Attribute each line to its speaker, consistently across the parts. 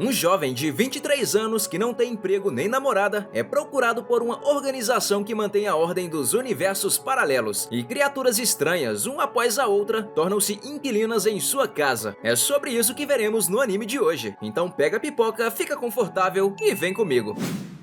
Speaker 1: Um jovem de 23 anos que não tem emprego nem namorada é procurado por uma organização que mantém a ordem dos universos paralelos, e criaturas estranhas, uma após a outra, tornam-se inquilinas em sua casa. É sobre isso que veremos no anime de hoje. Então pega a pipoca, fica confortável e vem comigo.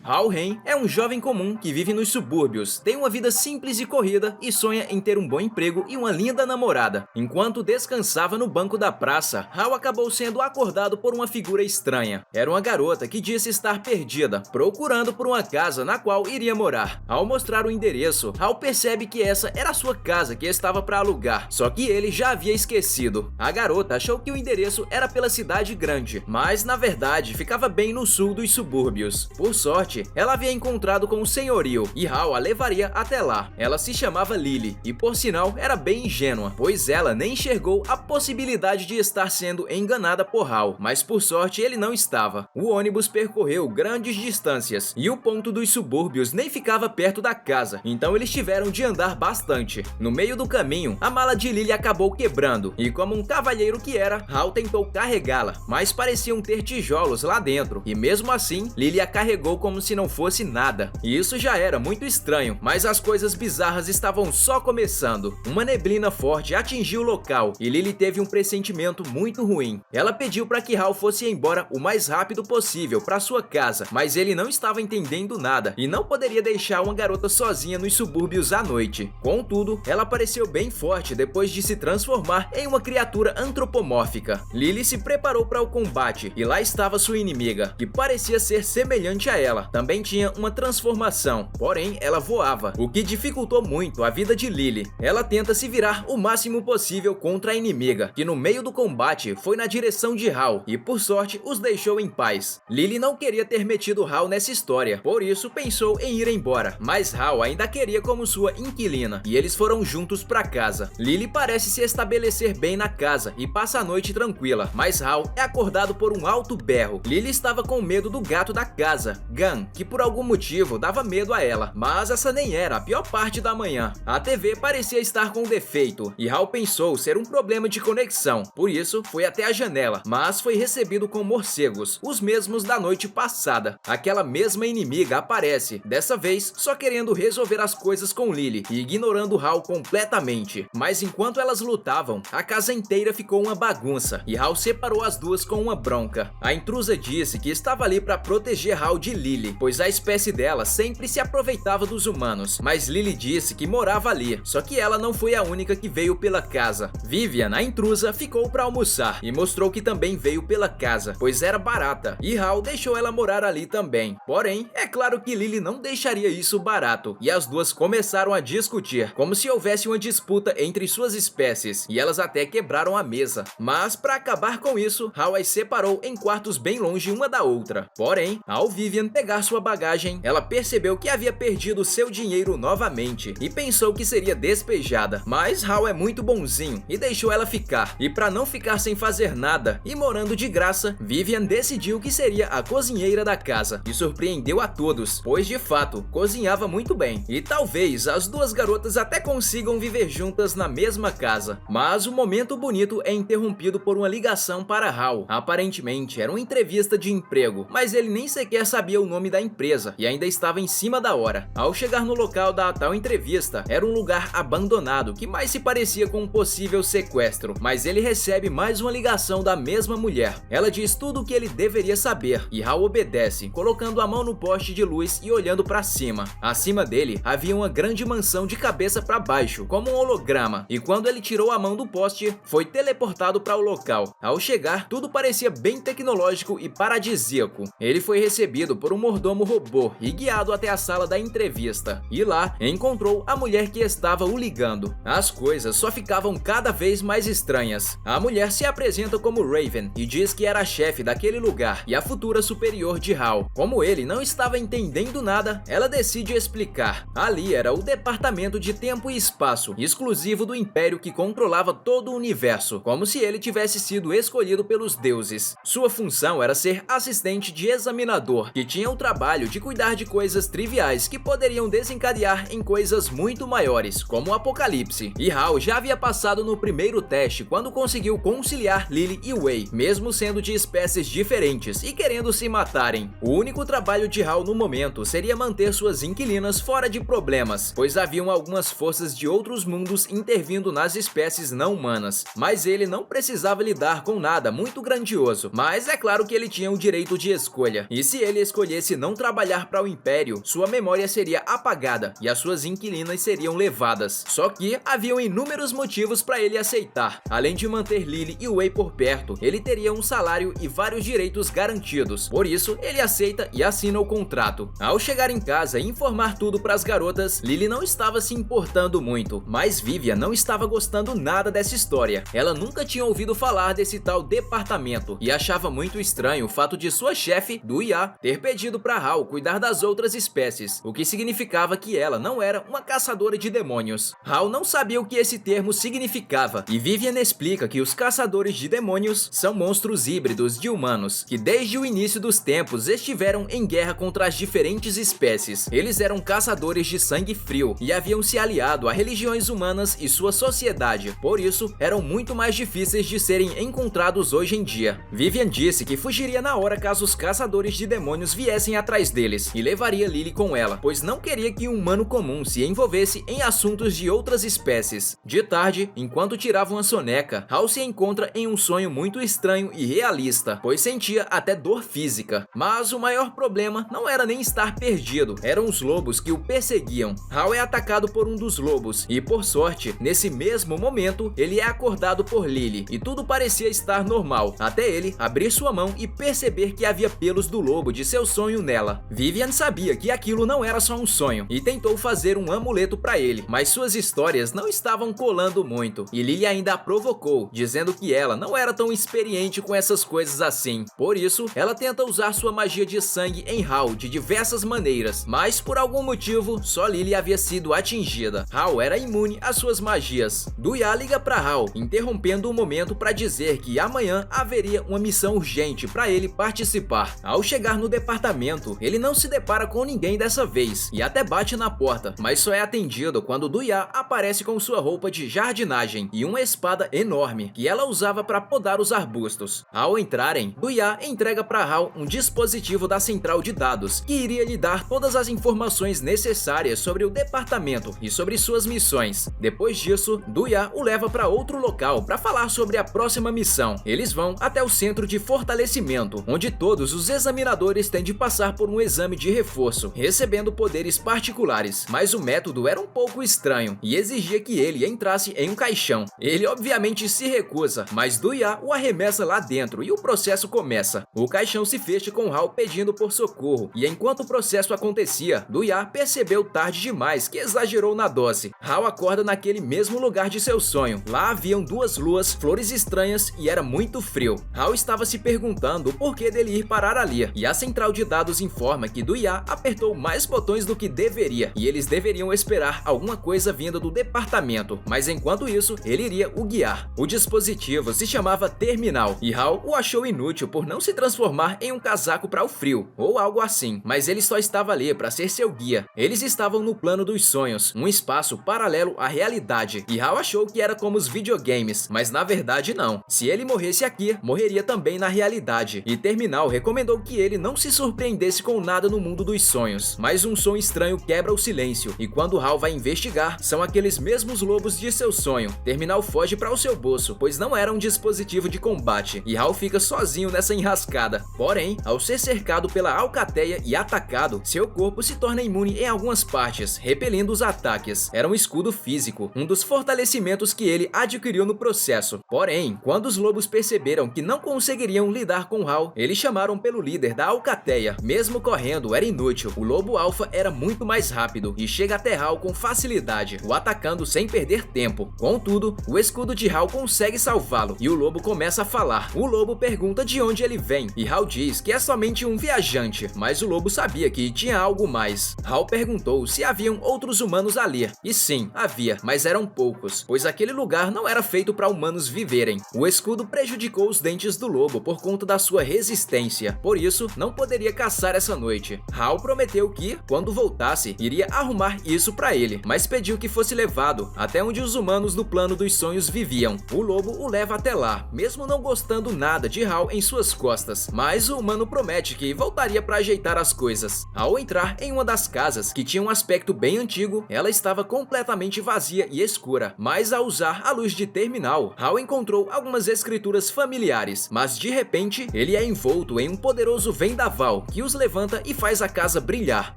Speaker 1: Hao Ren é um jovem comum que vive nos subúrbios, tem uma vida simples e corrida e sonha em ter um bom emprego e uma linda namorada. Enquanto descansava no banco da praça, Hao acabou sendo acordado por uma figura estranha. Era uma garota que disse estar perdida, procurando por uma casa na qual iria morar. Ao mostrar o endereço, Hao percebe que essa era a sua casa que estava para alugar, só que ele já havia esquecido. A garota achou que o endereço era pela cidade grande, mas na verdade ficava bem no sul dos subúrbios. Por sorte, ela havia encontrado com o senhorio e Hao a levaria até lá. Ela se chamava Lily e, por sinal, era bem ingênua, pois ela nem enxergou a possibilidade de estar sendo enganada por Hao, mas por sorte ele não estava. O ônibus percorreu grandes distâncias e o ponto dos subúrbios nem ficava perto da casa, então eles tiveram de andar bastante. No meio do caminho, a mala de Lily acabou quebrando e, como um cavalheiro que era, Hao tentou carregá-la, mas pareciam ter tijolos lá dentro e mesmo assim, Lily a carregou como se não fosse nada. E isso já era muito estranho, mas as coisas bizarras estavam só começando. Uma neblina forte atingiu o local e Lily teve um pressentimento muito ruim. Ela pediu para que Hao fosse embora o mais rápido possível para sua casa, mas ele não estava entendendo nada e não poderia deixar uma garota sozinha nos subúrbios à noite. Contudo, ela pareceu bem forte depois de se transformar em uma criatura antropomórfica. Lily se preparou para o combate e lá estava sua inimiga, que parecia ser semelhante a ela. Também tinha uma transformação, porém ela voava, o que dificultou muito a vida de Lily. Ela tenta se virar o máximo possível contra a inimiga, que no meio do combate foi na direção de Hao e por sorte os deixou em paz. Lily não queria ter metido Hao nessa história, por isso pensou em ir embora, mas Hao ainda queria como sua inquilina e eles foram juntos para casa. Lily parece se estabelecer bem na casa e passa a noite tranquila, mas Hao é acordado por um alto berro. Lily estava com medo do gato da casa, Gan, que por algum motivo dava medo a ela, mas essa nem era a pior parte da manhã. A TV parecia estar com defeito e Hao pensou ser um problema de conexão, por isso foi até a janela, mas foi recebido com morcegos, os mesmos da noite passada. Aquela mesma inimiga aparece, dessa vez só querendo resolver as coisas com Lily e ignorando Hao completamente. Mas enquanto elas lutavam, a casa inteira ficou uma bagunça e Hao separou as duas com uma bronca. A intrusa disse que estava ali para proteger Hao de Lily, pois a espécie dela sempre se aproveitava dos humanos, mas Lily disse que morava ali, só que ela não foi a única que veio pela casa. Vivian, a intrusa, ficou para almoçar e mostrou que também veio pela casa, pois era barata, e Hao deixou ela morar ali também. Porém, é claro que Lily não deixaria isso barato, e as duas começaram a discutir, como se houvesse uma disputa entre suas espécies, e elas até quebraram a mesa. Mas para acabar com isso, Hao as separou em quartos bem longe uma da outra. Porém, ao Vivian pegar sua bagagem, ela percebeu que havia perdido seu dinheiro novamente e pensou que seria despejada, mas Hao é muito bonzinho e deixou ela ficar. E para não ficar sem fazer nada e morando de graça, Vivian decidiu que seria a cozinheira da casa e surpreendeu a todos, pois de fato cozinhava muito bem. E talvez as duas garotas até consigam viver juntas na mesma casa. Mas o momento bonito é interrompido por uma ligação para Hao. Aparentemente era uma entrevista de emprego, mas ele nem sequer sabia o nome da empresa e ainda estava em cima da hora. Ao chegar no local da tal entrevista, era um lugar abandonado que mais se parecia com um possível sequestro, mas ele recebe mais uma ligação da mesma mulher. Ela diz tudo o que ele deveria saber e Hao obedece, colocando a mão no poste de luz e olhando para cima. Acima dele havia uma grande mansão de cabeça para baixo, como um holograma, e quando ele tirou a mão do poste, foi teleportado para o local. Ao chegar, tudo parecia bem tecnológico e paradisíaco. Ele foi recebido por um mordomo robô e guiado até a sala da entrevista, e lá encontrou a mulher que estava o ligando. As coisas só ficavam cada vez mais estranhas. A mulher se apresenta como Raven e diz que era a chefe daquele lugar e a futura superior de Hao. Como ele não estava entendendo nada, ela decide explicar. Ali era o departamento de tempo e espaço, exclusivo do Império que controlava todo o universo, como se ele tivesse sido escolhido pelos deuses. Sua função era ser assistente de examinador, que tinha o trabalho de cuidar de coisas triviais que poderiam desencadear em coisas muito maiores, como o apocalipse. E Hal já havia passado no primeiro teste quando conseguiu conciliar Lily e Wei, mesmo sendo de espécies diferentes e querendo se matarem. O único trabalho de Hal no momento seria manter suas inquilinas fora de problemas, pois haviam algumas forças de outros mundos intervindo nas espécies não humanas. Mas ele não precisava lidar com nada muito grandioso, mas é claro que ele tinha o direito de escolha. E se ele escolhesse não trabalhar para o Império, sua memória seria apagada e as suas inquilinas seriam levadas. Só que haviam inúmeros motivos para ele aceitar. Além de manter Lily e Wei por perto, ele teria um salário e vários direitos garantidos. Por isso, ele aceita e assina o contrato. Ao chegar em casa e informar tudo para as garotas, Lily não estava se importando muito, mas Vivian não estava gostando nada dessa história. Ela nunca tinha ouvido falar desse tal departamento e achava muito estranho o fato de sua chefe, Duya, ter pedido para Hal cuidar das outras espécies, o que significava que ela não era uma caçadora de demônios. Hal não sabia o que esse termo significava e Vivian explica que os caçadores de demônios são monstros híbridos de humanos que desde o início dos tempos estiveram em guerra contra as diferentes espécies. Eles eram caçadores de sangue frio e haviam se aliado a religiões humanas e sua sociedade, por isso eram muito mais difíceis de serem encontrados hoje em dia. Vivian disse que fugiria na hora caso os caçadores de demônios viessem atrás deles e levaria Lily com ela, pois não queria que um humano comum se envolvesse em assuntos de outras espécies. De tarde, enquanto tiravam a soneca, Hal se encontra em um sonho muito estranho e realista, pois sentia até dor física. Mas o maior problema não era nem estar perdido, eram os lobos que o perseguiam. Hal é atacado por um dos lobos e, por sorte, nesse mesmo momento, ele é acordado por Lily e tudo parecia estar normal, até ele abrir sua mão e perceber que havia pelos do lobo de seu sonho nela. Vivian sabia que aquilo não era só um sonho e tentou fazer um amuleto para ele, mas suas histórias não estavam colando muito e Lily ainda a provocou, dizendo que ela não era tão experiente com essas coisas assim. Por isso, ela tenta usar sua magia de sangue em Hal de diversas maneiras, mas por algum motivo, só Lily havia sido atingida. Hal era imune às suas magias. Duya liga para Hal, interrompendo o momento para dizer que amanhã haveria uma missão urgente para ele participar. Ao chegar no departamento, ele não se depara com ninguém dessa vez e até bate na porta, mas só é atendido quando Duya aparece com sua roupa de jardinagem e uma espada enorme que ela usava para podar os arbustos. Ao entrarem, Duya entrega para Hal um dispositivo da central de dados que iria lhe dar todas as informações necessárias sobre o departamento e sobre suas missões. Depois disso, Duya o leva para outro local para falar sobre a próxima missão. Eles vão até o centro de fortalecimento, onde todos os examinadores têm de passar por um exame de reforço, recebendo poderes particulares, mas o método era um pouco estranho e exigia que ele entrasse em um caixão. Ele obviamente se recusa, mas Duya o arremessa lá dentro e o processo começa. O caixão se fecha com Hal pedindo por socorro, e enquanto o processo acontecia, Duya percebeu tarde demais que exagerou na dose. Hal acorda naquele mesmo lugar de seu sonho. Lá haviam duas luas, flores estranhas e era muito frio. Hal estava se perguntando o porquê dele ir parar ali, e a central de dados informa que Duya apertou mais botões do que deveria, e eles deveriam esperar alguma coisa vinda do departamento, mas enquanto isso, ele iria o guiar. O dispositivo se chamava Terminal, e Hal o achou inútil por não se transformar em um casaco para o frio, ou algo assim, mas ele só estava ali para ser seu guia. Eles estavam no plano dos sonhos, um espaço paralelo à realidade, e Hal achou que era como os videogames, mas na verdade não. Se ele morresse aqui, morreria também na realidade, e Terminal recomendou que ele não se surpreendesse com nada no mundo dos sonhos. Mas um som estranho quebra o silêncio, e quando Hal vai investigar, são aqueles mesmos lobos de seu sonho. Terminal foge para o seu bolso, pois não era um dispositivo de combate, e Hal fica sozinho nessa enrascada. Porém, ao ser cercado pela alcateia e atacado, seu corpo se torna imune em algumas partes, repelindo os ataques. Era um escudo físico, um dos fortalecimentos que ele adquiriu no processo. Porém, quando os lobos perceberam que não conseguiriam lidar com Hal, eles chamaram pelo líder da alcateia. Mesmo correndo, era inútil. O lobo alfa era muito mais rápido e chega até Hal com facilidade, o atacando sem perder tempo. Contudo, o escudo de Hal consegue salvá-lo e o lobo começa a falar. O lobo pergunta de onde ele vem e Hal diz que é somente um viajante, mas o lobo sabia que tinha algo mais. Hal perguntou se haviam outros humanos ali, e sim, havia, mas eram poucos, pois aquele lugar não era feito para humanos viverem. O escudo prejudicou os dentes do lobo por conta da sua resistência, por isso não poderia caçar caçar essa noite. Hal prometeu que, quando voltasse, iria arrumar isso pra ele, mas pediu que fosse levado até onde os humanos do plano dos sonhos viviam. O lobo o leva até lá, mesmo não gostando nada de Hal em suas costas, mas o humano promete que voltaria pra ajeitar as coisas. Ao entrar em uma das casas, que tinha um aspecto bem antigo, ela estava completamente vazia e escura, mas ao usar a luz de terminal, Hal encontrou algumas escrituras familiares, mas de repente ele é envolto em um poderoso vendaval que os levanta e faz a casa brilhar.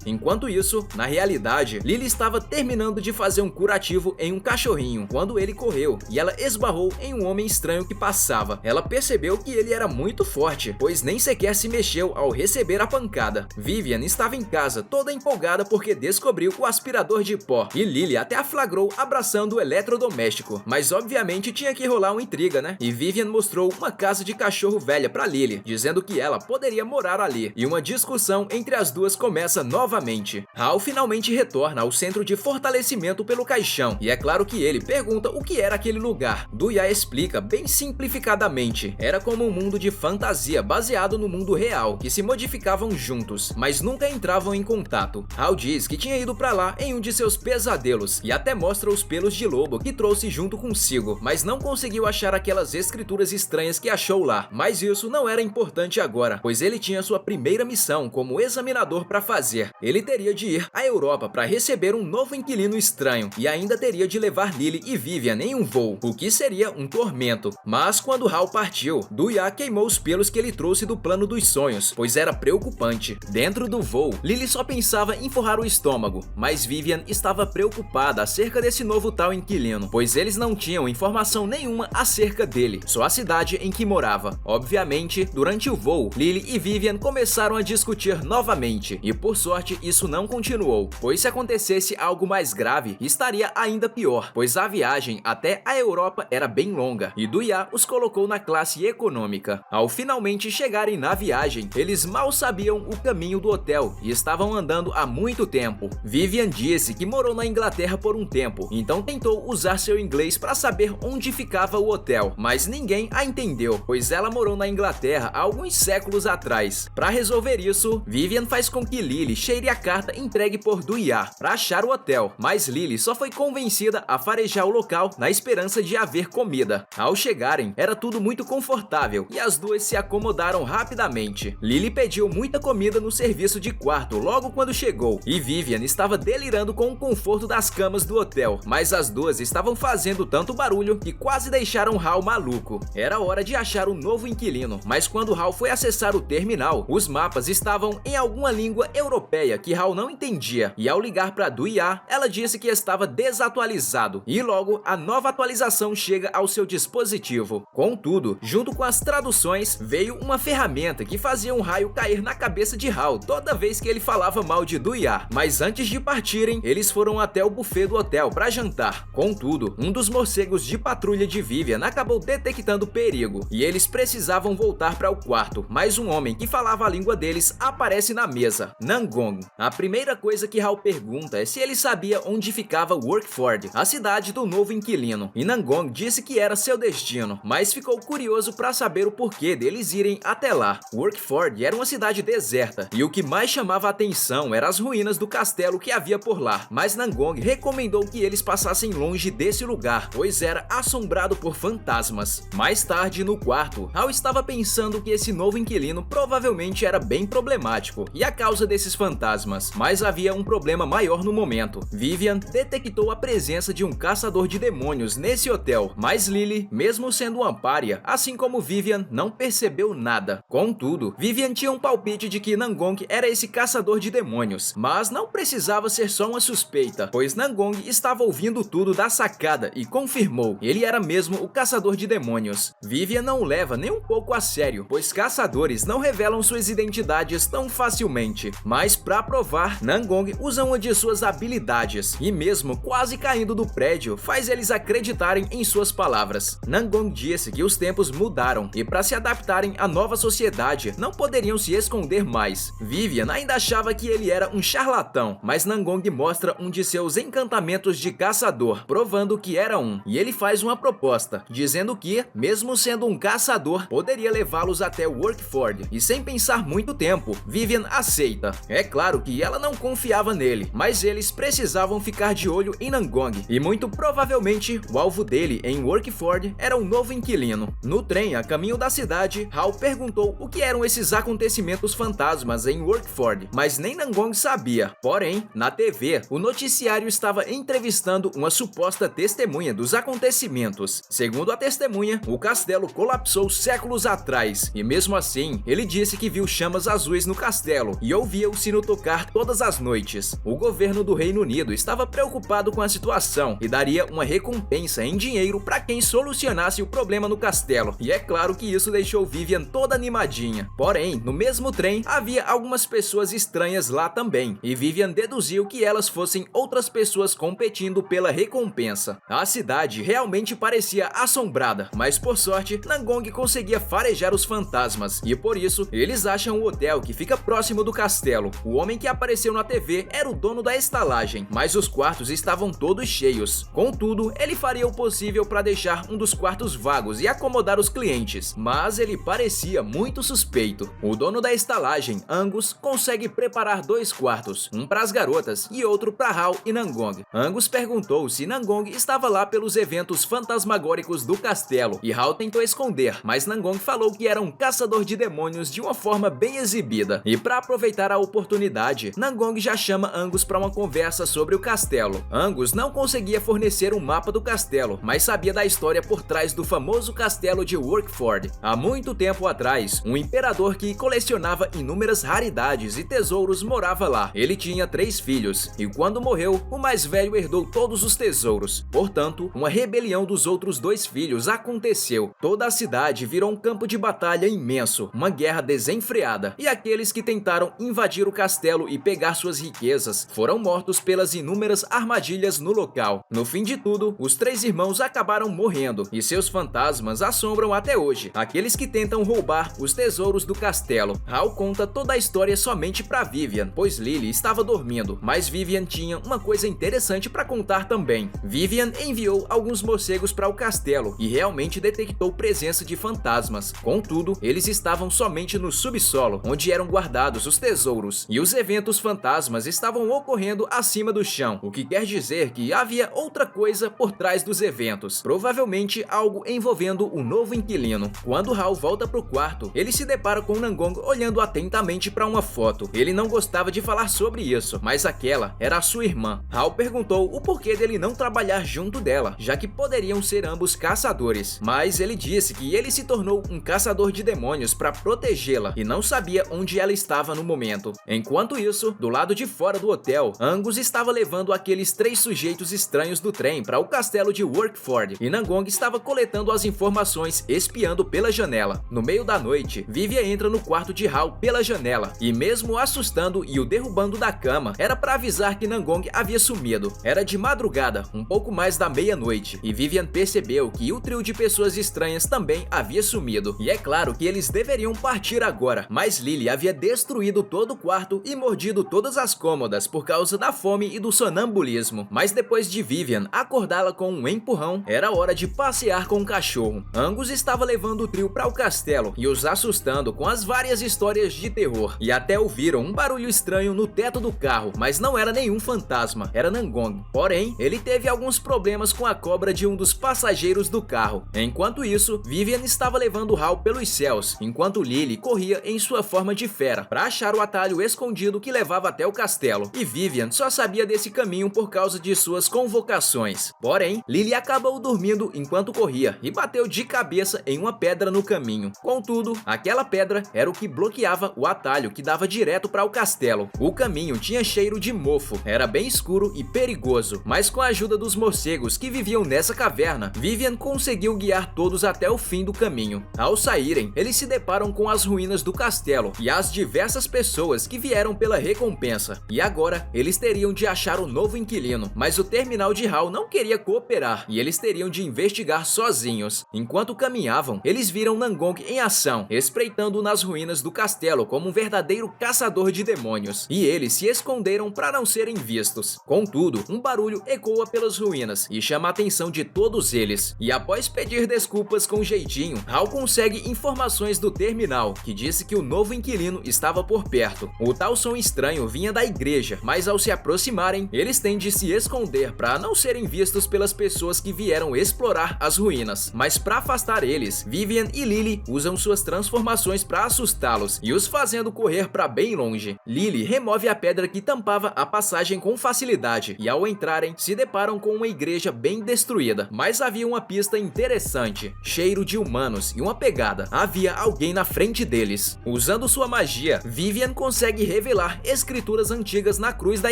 Speaker 1: Enquanto isso, na realidade, Lily estava terminando de fazer um curativo em um cachorrinho quando ele correu e ela esbarrou em um homem estranho que passava. Ela percebeu que ele era muito forte, pois nem sequer se mexeu ao receber a pancada. Vivian estava em casa toda empolgada porque descobriu o aspirador de pó e Lily até a flagrou abraçando o eletrodoméstico, mas obviamente tinha que rolar uma intriga, né? E Vivian mostrou uma casa de cachorro velha pra Lily, dizendo que ela poderia morar ali, e uma discussão entre as duas começa novamente. Hal finalmente retorna ao centro de fortalecimento pelo caixão, e é claro que ele pergunta o que era aquele lugar. Duya explica bem simplificadamente, era como um mundo de fantasia baseado no mundo real, que se modificavam juntos, mas nunca entravam em contato. Hal diz que tinha ido pra lá em um de seus pesadelos, e até mostra os pelos de lobo que trouxe junto consigo, mas não conseguiu achar aquelas escrituras estranhas que achou lá. Mas isso não era importante agora, pois ele tinha sua primeira missão como examinador para fazer. Ele teria de ir à Europa para receber um novo inquilino estranho, e ainda teria de levar Lily e Vivian em um voo, o que seria um tormento. Mas quando Hal partiu, Duya queimou os pelos que ele trouxe do plano dos sonhos, pois era preocupante. Dentro do voo, Lily só pensava em forrar o estômago, mas Vivian estava preocupada acerca desse novo tal inquilino, pois eles não tinham informação nenhuma acerca dele, só a cidade em que morava. Obviamente, durante o voo, Lily e Vivian começaram a discutir novamente, e por sorte isso não continuou, pois se acontecesse algo mais grave, estaria ainda pior, pois a viagem até a Europa era bem longa, e Duya os colocou na classe econômica. Ao finalmente chegarem na viagem, eles mal sabiam o caminho do hotel e estavam andando há muito tempo. Vivian disse que morou na Inglaterra por um tempo, então tentou usar seu inglês para saber onde ficava o hotel, mas ninguém a entendeu, pois ela morou na Inglaterra há alguns séculos atrás. Para resolver isso, Vivian faz com que Lily cheire a carta entregue por Duya para achar o hotel, mas Lily só foi convencida a farejar o local na esperança de haver comida. Ao chegarem, era tudo muito confortável e as duas se acomodaram rapidamente. Lily pediu muita comida no serviço de quarto logo quando chegou, e Vivian estava delirando com o conforto das camas do hotel, mas as duas estavam fazendo tanto barulho que quase deixaram Hal maluco. Era hora de achar um novo inquilino, mas quando Hal foi acessar o terminal, os mapas estavam em alguma língua europeia que Hal não entendia, e ao ligar para Duya, ela disse que estava desatualizado, e logo a nova atualização chega ao seu dispositivo. Contudo, junto com as traduções, veio uma ferramenta que fazia um raio cair na cabeça de Hal toda vez que ele falava mal de Duya, mas antes de partirem, eles foram até o buffet do hotel para jantar. Contudo, um dos morcegos de patrulha de Vivian acabou detectando perigo, e eles precisavam voltar para o quarto, mas um homem que falava a língua deles aparece na mesa, Nangong. A primeira coisa que Hal pergunta é se ele sabia onde ficava Workford, a cidade do novo inquilino, e Nangong disse que era seu destino, mas ficou curioso para saber o porquê deles irem até lá. Workford era uma cidade deserta, e o que mais chamava a atenção eram as ruínas do castelo que havia por lá, mas Nangong recomendou que eles passassem longe desse lugar, pois era assombrado por fantasmas. Mais tarde, no quarto, Hal estava pensando que esse novo inquilino provavelmente era bem problemático, e a causa desses fantasmas, mas havia um problema maior no momento. Vivian detectou a presença de um caçador de demônios nesse hotel, mas Lily, mesmo sendo uma pária, assim como Vivian, não percebeu nada. Contudo, Vivian tinha um palpite de que Nangong era esse caçador de demônios, mas não precisava ser só uma suspeita, pois Nangong estava ouvindo tudo da sacada e confirmou, ele era mesmo o caçador de demônios. Vivian não o leva nem um pouco a sério, pois caçadores não revelam suas identidades tão facilmente, mas para provar, Nangong usa uma de suas habilidades, e mesmo quase caindo do prédio, faz eles acreditarem em suas palavras. Nangong disse que os tempos mudaram, e para se adaptarem à nova sociedade, não poderiam se esconder mais. Vivian ainda achava que ele era um charlatão, mas Nangong mostra um de seus encantamentos de caçador, provando que era um, e ele faz uma proposta, dizendo que, mesmo sendo um caçador, poderia levá-los até Workford, e sem pensar muito tempo, Vivian aceita. É claro que ela não confiava nele, mas eles precisavam ficar de olho em Nangong, e muito provavelmente o alvo dele em Workford era um novo inquilino. No trem a caminho da cidade, Hal perguntou o que eram esses acontecimentos fantasmas em Workford, mas nem Nangong sabia. Porém, na TV, o noticiário estava entrevistando uma suposta testemunha dos acontecimentos. Segundo a testemunha, o castelo colapsou séculos atrás, e mesmo assim, ele disse que viu chamas azuis no castelo e ouvia o sino tocar todas as noites. O governo do Reino Unido estava preocupado com a situação e daria uma recompensa em dinheiro para quem solucionasse o problema no castelo, e é claro que isso deixou Vivian toda animadinha. Porém, no mesmo trem, havia algumas pessoas estranhas lá também, e Vivian deduziu que elas fossem outras pessoas competindo pela recompensa. A cidade realmente parecia assombrada, mas por sorte, Nangong conseguia farejar os fantasmas, e por isso, eles acham o hotel que fica próximo do castelo. O homem que apareceu na TV era o dono da estalagem, mas os quartos estavam todos cheios. Contudo, ele faria o possível para deixar um dos quartos vagos e acomodar os clientes, mas ele parecia muito suspeito. O dono da estalagem, Angus, consegue preparar 2 quartos, um para as garotas e outro para Hal e Nangong. Angus perguntou se Nangong estava lá pelos eventos fantasmagóricos do castelo, e Hal tentou esconder, mas Nangong falou que era um caçador de demônios de uma forma bem exibida. E para aproveitar a oportunidade, Nangong já chama Angus para uma conversa sobre o castelo. Angus não conseguia fornecer um mapa do castelo, mas sabia da história por trás do famoso castelo de Workford. Há muito tempo atrás, um imperador que colecionava inúmeras raridades e tesouros morava lá. Ele tinha 3 filhos, e quando morreu, o mais velho herdou todos os tesouros. Portanto, uma rebelião dos outros 2 filhos aconteceu. Toda a cidade virou um campo de batalha imenso, uma guerra desenfreada, e aqueles que tentaram invadir o castelo e pegar suas riquezas foram mortos pelas inúmeras armadilhas no local. No fim de tudo, os 3 irmãos acabaram morrendo, e seus fantasmas assombram até hoje aqueles que tentam roubar os tesouros do castelo. Hal conta toda a história somente para Vivian, pois Lily estava dormindo, mas Vivian tinha uma coisa interessante para contar também. Vivian enviou alguns morcegos para o castelo e realmente detectou presença de fantasmas. Contudo, eles estavam somente no subsolo, onde eram guardados os tesouros, e os eventos fantasmas estavam ocorrendo acima do chão, o que quer dizer que havia outra coisa por trás dos eventos, provavelmente algo envolvendo o novo inquilino. Quando Hal volta pro quarto, ele se depara com Nangong olhando atentamente para uma foto. Ele não gostava de falar sobre isso, mas aquela era a sua irmã. Hal perguntou o porquê dele não trabalhar junto dela, já que poderiam ser ambos caçadores, mas ele disse que ele se tornou um caçador de demônios para protegê-la e não sabia onde ela estava no momento. Enquanto isso, do lado de fora do hotel, Angus estava levando aqueles 3 sujeitos estranhos do trem para o castelo de Workford, e Nangong estava coletando as informações espiando pela janela. No meio da noite, Vivian entra no quarto de Hal pela janela, e mesmo assustando e o derrubando da cama, era para avisar que Nangong havia sumido. Era de madrugada, um pouco mais da meia-noite, e Vivian percebeu que o trio de pessoas estranhas também havia sumido. E é claro que eles deveriam partir agora, mas Lily havia destruído todo o quarto e mordido todas as cômodas por causa da fome e do sonambulismo. Mas depois de Vivian acordá-la com um empurrão, era hora de passear com o cachorro. Angus estava levando o trio para o castelo e os assustando com as várias histórias de terror, e até ouviram um barulho estranho no teto do carro, mas não era nenhum fantasma, era Nangong. Porém, ele teve alguns problemas com a cobra de um dos passageiros do carro. Enquanto isso, Vivian estava levando Hal pelos céus, enquanto Lily corria em sua forma de fera para achar o atalho escondido que levava até o castelo, e Vivian só sabia desse caminho por causa de suas convocações. Porém, Lily acabou dormindo enquanto corria e bateu de cabeça em uma pedra no caminho. Contudo, aquela pedra era o que bloqueava o atalho que dava direto para o castelo. O caminho tinha cheiro de mofo, era bem escuro e perigoso, mas com a ajuda dos morcegos que viviam nessa caverna, Vivian conseguiu guiar todos até o fim do caminho. Ao saírem, eles se deparam com as ruínas do castelo e as diversas pessoas que vieram pela recompensa. E agora, eles teriam de achar o novo inquilino, mas o terminal de Hal não queria cooperar e eles teriam de investigar sozinhos. Enquanto caminhavam, eles viram Nangong em ação, espreitando nas ruínas do castelo como um verdadeiro caçador de demônios, e eles se esconderam para não serem vistos. Contudo, um barulho ecoa pelas ruínas e chama a atenção de todos eles, e após pedir desculpas com jeitinho, Hal consegue informações do terminal, que disse que o novo novo inquilino estava por perto. O tal som estranho vinha da igreja, mas ao se aproximarem, eles têm de se esconder para não serem vistos pelas pessoas que vieram explorar as ruínas. Mas para afastar eles, Vivian e Lily usam suas transformações para assustá-los e os fazendo correr para bem longe. Lily remove a pedra que tampava a passagem com facilidade e ao entrarem, se deparam com uma igreja bem destruída. Mas havia uma pista interessante, cheiro de humanos e uma pegada. Havia alguém na frente deles. Usando sua magia, Vivian consegue revelar escrituras antigas na cruz da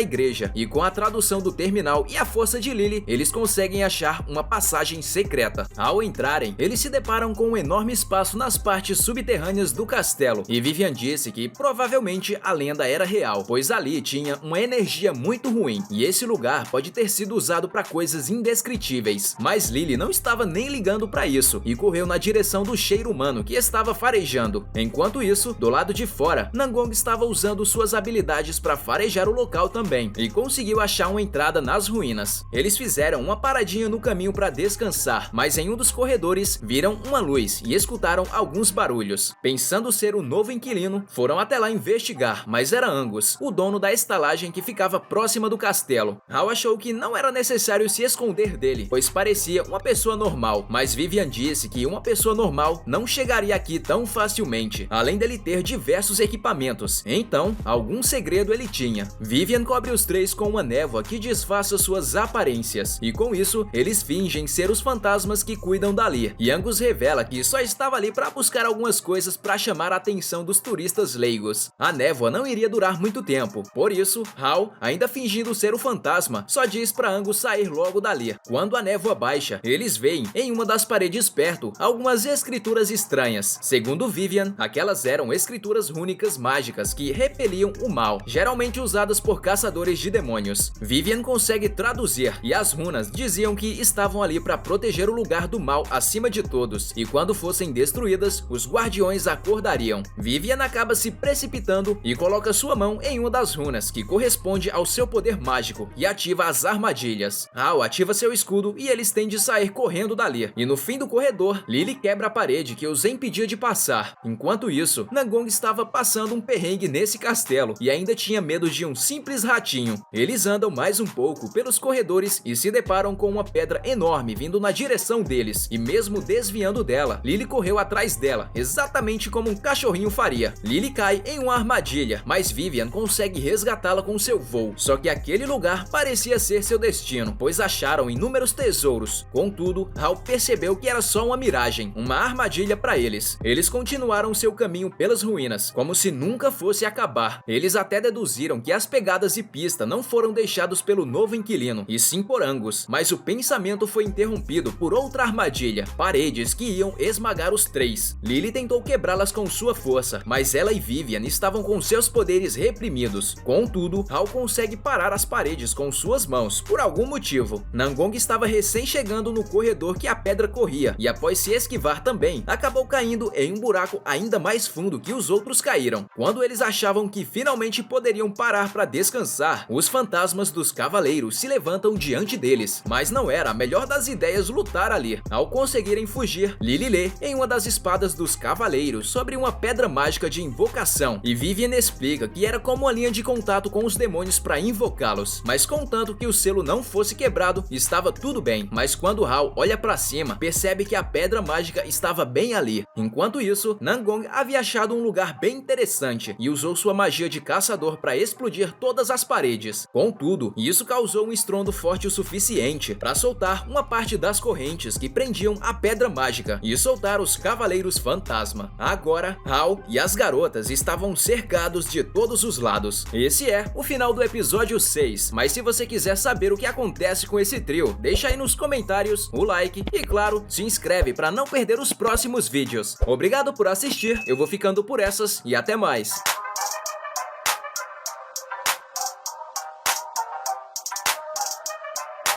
Speaker 1: igreja e com a tradução do terminal e a força de Lily, eles conseguem achar uma passagem secreta. Ao entrarem, eles se deparam com um enorme espaço nas partes subterrâneas do castelo e Vivian disse que provavelmente a lenda era real, pois ali tinha uma energia muito ruim e esse lugar pode ter sido usado para coisas indescritíveis. Mas Lily não estava nem ligando para isso e correu na direção do cheiro humano que estava farejando. Enquanto isso, do lado de fora, Nangong estava usando suas habilidades para farejar o local também e conseguiu achar uma entrada nas ruínas. Eles fizeram uma paradinha no caminho para descansar, mas em um dos corredores viram uma luz e escutaram alguns barulhos. Pensando ser o novo inquilino, foram até lá investigar, mas era Angus, o dono da estalagem que ficava próxima do castelo. Hal achou que não era necessário se esconder dele, pois parecia uma pessoa normal, mas Vivian disse que uma pessoa normal não chegaria aqui tão facilmente, além dele ter diversos equipamentos. Então, algum segredo ele tinha. Vivian cobre os três com uma névoa que disfarça suas aparências, e com isso, eles fingem ser os fantasmas que cuidam dali. E Angus revela que só estava ali para buscar algumas coisas para chamar a atenção dos turistas leigos. A névoa não iria durar muito tempo, por isso, Hal, ainda fingindo ser o fantasma, só diz para Angus sair logo dali. Quando a névoa baixa, eles veem em uma das paredes perto algumas escrituras estranhas. Segundo Vivian, aquelas eram escrituras rúnicas mágicas que repeliam o mal, geralmente usadas por caçadores de demônios. Vivian consegue traduzir e as runas diziam que estavam ali para proteger o lugar do mal acima de todos, e quando fossem destruídas, os guardiões acordariam. Vivian acaba se precipitando e coloca sua mão em uma das runas, que corresponde ao seu poder mágico, e ativa as armadilhas. Hal ativa seu escudo e eles têm de sair correndo dali. E no fim do corredor, Lily quebra a parede que os impedia de passar. Enquanto isso, Nangong estava passando um perrengue nesse castelo e ainda tinha medo de um simples ratinho. Eles andam mais um pouco pelos corredores e se deparam com uma pedra enorme vindo na direção deles, e mesmo desviando dela, Lily correu atrás dela, exatamente como um cachorrinho faria. Lily cai em uma armadilha, mas Vivian consegue resgatá-la com seu voo. Só que aquele lugar parecia ser seu destino, pois acharam inúmeros tesouros. Contudo, Hal percebeu que era só uma miragem, uma armadilha para eles. Eles continuaram seu caminho pelas ruínas, como se nunca fosse acabar. Eles até deduziram que as pegadas e pista não foram deixados pelo novo inquilino, e sim por Angus, mas o pensamento foi interrompido por outra armadilha, paredes que iam esmagar os três. Lily tentou quebrá-las com sua força, mas ela e Vivian estavam com seus poderes reprimidos. Contudo, Hal consegue parar as paredes com suas mãos, por algum motivo. Nangong estava recém chegando no corredor que a pedra corria, e após se esquivar também, acabou caindo em um buraco ainda mais fundo que os outros caíram. Quando eles achavam que finalmente poderiam parar para descansar, os fantasmas dos cavaleiros se levantam diante deles, mas não era a melhor das ideias lutar ali. Ao conseguirem fugir, Lily lê em uma das espadas dos cavaleiros sobre uma pedra mágica de invocação, e Vivian explica que era como uma linha de contato com os demônios para invocá-los, mas contanto que o selo não fosse quebrado, estava tudo bem. Mas quando Hal olha para cima, percebe que a pedra mágica estava bem ali. Enquanto isso, Nangong havia achado um lugar bem interessante e usou sua magia de caçador para explodir todas as paredes. Contudo, isso causou um estrondo forte o suficiente para soltar uma parte das correntes que prendiam a pedra mágica e soltar os cavaleiros fantasma. Agora, Hal e as garotas estavam cercados de todos os lados. Esse é o final do episódio 6, mas se você quiser saber o que acontece com esse trio, deixa aí nos comentários o like e, claro, se inscreve para não perder os próximos vídeos. Obrigado por assistir, eu vou ficando por essas e até mais!